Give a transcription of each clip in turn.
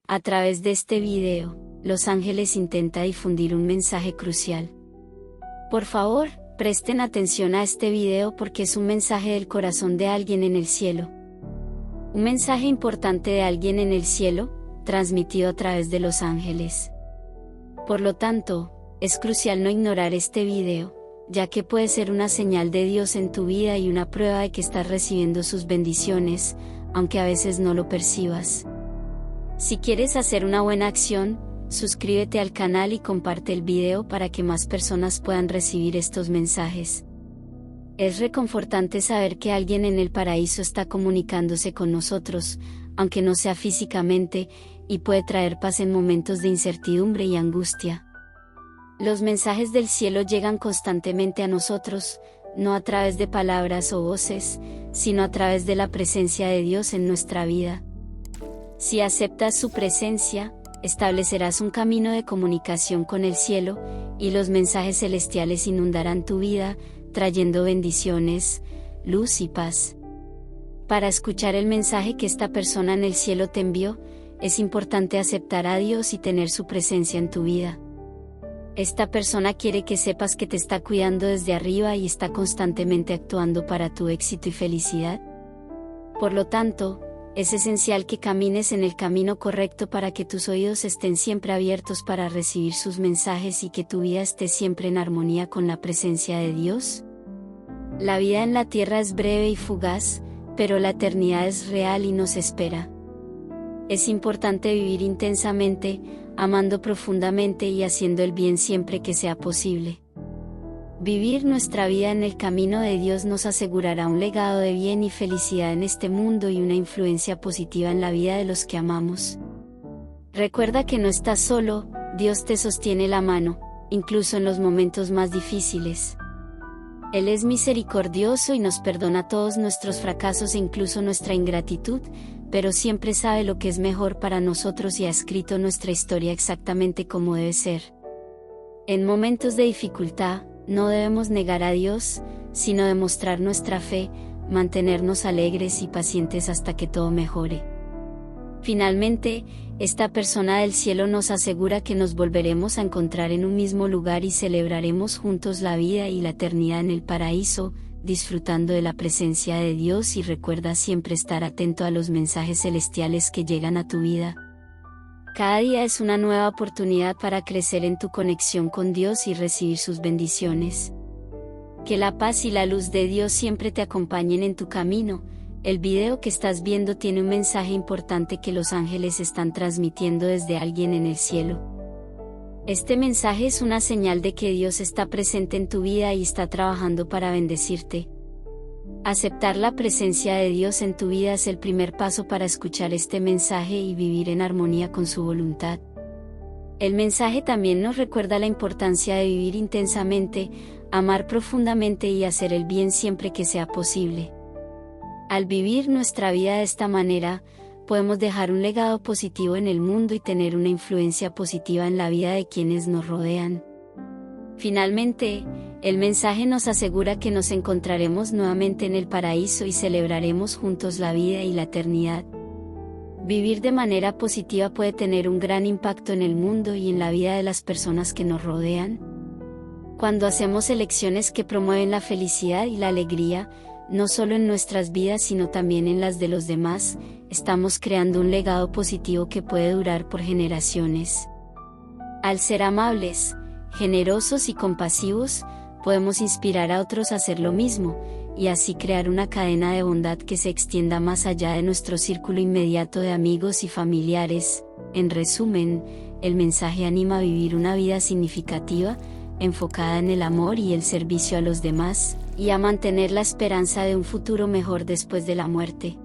A través de este video, Los Ángeles intenta difundir un mensaje crucial. Por favor, presten atención a este video porque es un mensaje del corazón de alguien en el cielo. Un mensaje importante de alguien en el cielo, transmitido a través de los ángeles. Por lo tanto, es crucial no ignorar este video, ya que puede ser una señal de Dios en tu vida y una prueba de que estás recibiendo sus bendiciones, aunque a veces no lo percibas. Si quieres hacer una buena acción, suscríbete al canal y comparte el video para que más personas puedan recibir estos mensajes. Es reconfortante saber que alguien en el paraíso está comunicándose con nosotros, aunque no sea físicamente, y puede traer paz en momentos de incertidumbre y angustia. Los mensajes del cielo llegan constantemente a nosotros, no a través de palabras o voces, sino a través de la presencia de Dios en nuestra vida. Si aceptas su presencia, establecerás un camino de comunicación con el cielo, y los mensajes celestiales inundarán tu vida, trayendo bendiciones, luz y paz. Para escuchar el mensaje que esta persona en el cielo te envió, es importante aceptar a Dios y tener su presencia en tu vida. Esta persona quiere que sepas que te está cuidando desde arriba y está constantemente actuando para tu éxito y felicidad. Por lo tanto, es esencial que camines en el camino correcto para que tus oídos estén siempre abiertos para recibir sus mensajes y que tu vida esté siempre en armonía con la presencia de Dios. La vida en la tierra es breve y fugaz, pero la eternidad es real y nos espera. Es importante vivir intensamente, amando profundamente y haciendo el bien siempre que sea posible. Vivir nuestra vida en el camino de Dios nos asegurará un legado de bien y felicidad en este mundo y una influencia positiva en la vida de los que amamos. Recuerda que no estás solo, Dios te sostiene la mano, incluso en los momentos más difíciles. Él es misericordioso y nos perdona todos nuestros fracasos e incluso nuestra ingratitud, pero siempre sabe lo que es mejor para nosotros y ha escrito nuestra historia exactamente como debe ser. En momentos de dificultad, no debemos negar a Dios, sino demostrar nuestra fe, mantenernos alegres y pacientes hasta que todo mejore. Finalmente, esta persona del cielo nos asegura que nos volveremos a encontrar en un mismo lugar y celebraremos juntos la vida y la eternidad en el paraíso, disfrutando de la presencia de Dios, y recuerda siempre estar atento a los mensajes celestiales que llegan a tu vida. Cada día es una nueva oportunidad para crecer en tu conexión con Dios y recibir sus bendiciones. Que la paz y la luz de Dios siempre te acompañen en tu camino. El video que estás viendo tiene un mensaje importante que los ángeles están transmitiendo desde alguien en el cielo. Este mensaje es una señal de que Dios está presente en tu vida y está trabajando para bendecirte. Aceptar la presencia de Dios en tu vida es el primer paso para escuchar este mensaje y vivir en armonía con su voluntad. El mensaje también nos recuerda la importancia de vivir intensamente, amar profundamente y hacer el bien siempre que sea posible. Al vivir nuestra vida de esta manera, podemos dejar un legado positivo en el mundo y tener una influencia positiva en la vida de quienes nos rodean. Finalmente, el mensaje nos asegura que nos encontraremos nuevamente en el paraíso y celebraremos juntos la vida y la eternidad. Vivir de manera positiva puede tener un gran impacto en el mundo y en la vida de las personas que nos rodean. Cuando hacemos elecciones que promueven la felicidad y la alegría, no solo en nuestras vidas sino también en las de los demás, estamos creando un legado positivo que puede durar por generaciones. Al ser amables, generosos y compasivos, podemos inspirar a otros a hacer lo mismo, y así crear una cadena de bondad que se extienda más allá de nuestro círculo inmediato de amigos y familiares. En resumen, el mensaje anima a vivir una vida significativa, enfocada en el amor y el servicio a los demás, y a mantener la esperanza de un futuro mejor después de la muerte.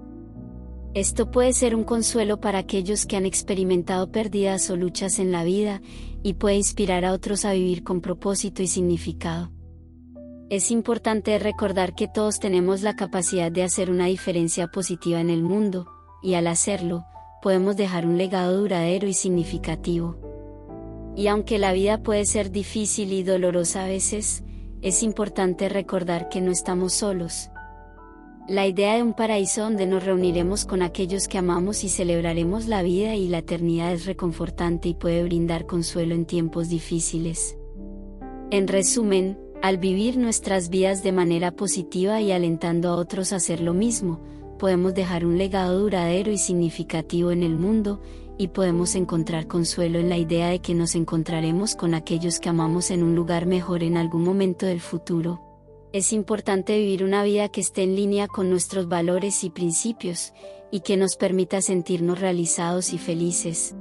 Esto puede ser un consuelo para aquellos que han experimentado pérdidas o luchas en la vida, y puede inspirar a otros a vivir con propósito y significado. Es importante recordar que todos tenemos la capacidad de hacer una diferencia positiva en el mundo, y al hacerlo, podemos dejar un legado duradero y significativo. Y aunque la vida puede ser difícil y dolorosa a veces, es importante recordar que no estamos solos. La idea de un paraíso donde nos reuniremos con aquellos que amamos y celebraremos la vida y la eternidad es reconfortante y puede brindar consuelo en tiempos difíciles. En resumen, al vivir nuestras vidas de manera positiva y alentando a otros a hacer lo mismo, podemos dejar un legado duradero y significativo en el mundo, y podemos encontrar consuelo en la idea de que nos encontraremos con aquellos que amamos en un lugar mejor en algún momento del futuro. Es importante vivir una vida que esté en línea con nuestros valores y principios, y que nos permita sentirnos realizados y felices.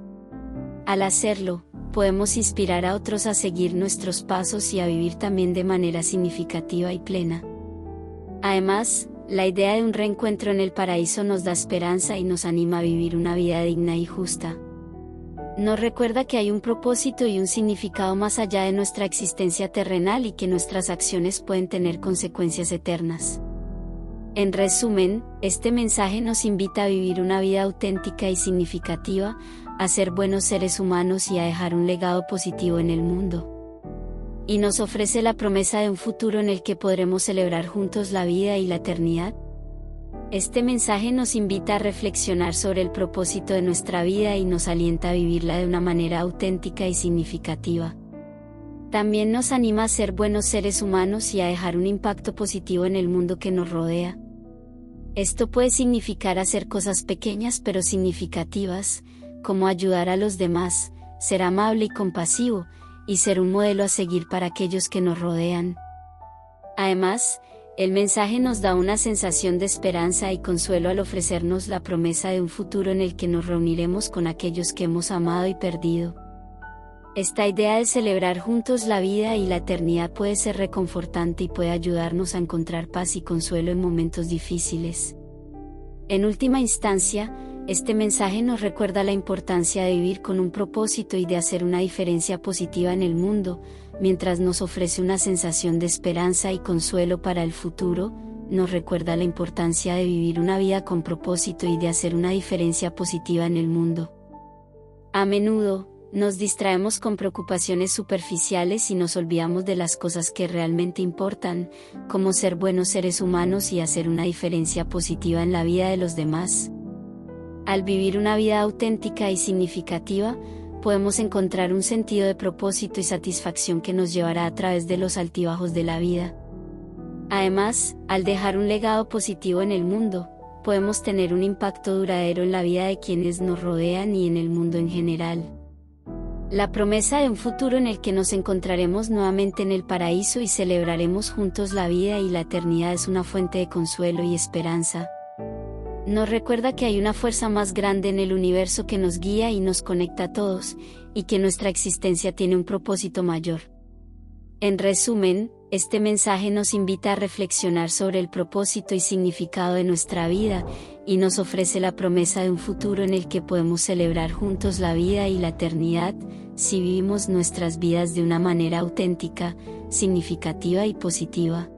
Al hacerlo, podemos inspirar a otros a seguir nuestros pasos y a vivir también de manera significativa y plena. Además, la idea de un reencuentro en el paraíso nos da esperanza y nos anima a vivir una vida digna y justa. Nos recuerda que hay un propósito y un significado más allá de nuestra existencia terrenal y que nuestras acciones pueden tener consecuencias eternas. En resumen, este mensaje nos invita a vivir una vida auténtica y significativa, a ser buenos seres humanos y a dejar un legado positivo en el mundo. Y nos ofrece la promesa de un futuro en el que podremos celebrar juntos la vida y la eternidad. Este mensaje nos invita a reflexionar sobre el propósito de nuestra vida y nos alienta a vivirla de una manera auténtica y significativa. También nos anima a ser buenos seres humanos y a dejar un impacto positivo en el mundo que nos rodea. Esto puede significar hacer cosas pequeñas pero significativas, como ayudar a los demás, ser amable y compasivo, y ser un modelo a seguir para aquellos que nos rodean. Además, el mensaje nos da una sensación de esperanza y consuelo al ofrecernos la promesa de un futuro en el que nos reuniremos con aquellos que hemos amado y perdido. Esta idea de celebrar juntos la vida y la eternidad puede ser reconfortante y puede ayudarnos a encontrar paz y consuelo en momentos difíciles. En última instancia, este mensaje nos recuerda la importancia de vivir con un propósito y de hacer una diferencia positiva en el mundo, mientras nos ofrece una sensación de esperanza y consuelo para el futuro. Nos recuerda la importancia de vivir una vida con propósito y de hacer una diferencia positiva en el mundo. A menudo, nos distraemos con preocupaciones superficiales y nos olvidamos de las cosas que realmente importan, como ser buenos seres humanos y hacer una diferencia positiva en la vida de los demás. Al vivir una vida auténtica y significativa, podemos encontrar un sentido de propósito y satisfacción que nos llevará a través de los altibajos de la vida. Además, al dejar un legado positivo en el mundo, podemos tener un impacto duradero en la vida de quienes nos rodean y en el mundo en general. La promesa de un futuro en el que nos encontraremos nuevamente en el paraíso y celebraremos juntos la vida y la eternidad es una fuente de consuelo y esperanza. Nos recuerda que hay una fuerza más grande en el universo que nos guía y nos conecta a todos, y que nuestra existencia tiene un propósito mayor. En resumen, este mensaje nos invita a reflexionar sobre el propósito y significado de nuestra vida, y nos ofrece la promesa de un futuro en el que podemos celebrar juntos la vida y la eternidad, si vivimos nuestras vidas de una manera auténtica, significativa y positiva.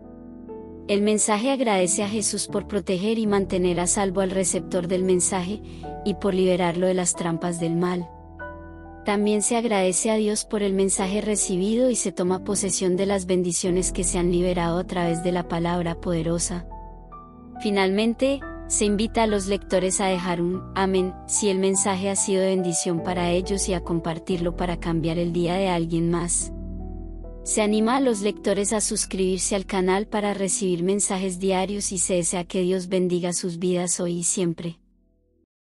El mensaje agradece a Jesús por proteger y mantener a salvo al receptor del mensaje, y por liberarlo de las trampas del mal. También se agradece a Dios por el mensaje recibido y se toma posesión de las bendiciones que se han liberado a través de la palabra poderosa. Finalmente, se invita a los lectores a dejar un amén si el mensaje ha sido de bendición para ellos y a compartirlo para cambiar el día de alguien más. Se anima a los lectores a suscribirse al canal para recibir mensajes diarios y se desea que Dios bendiga sus vidas hoy y siempre.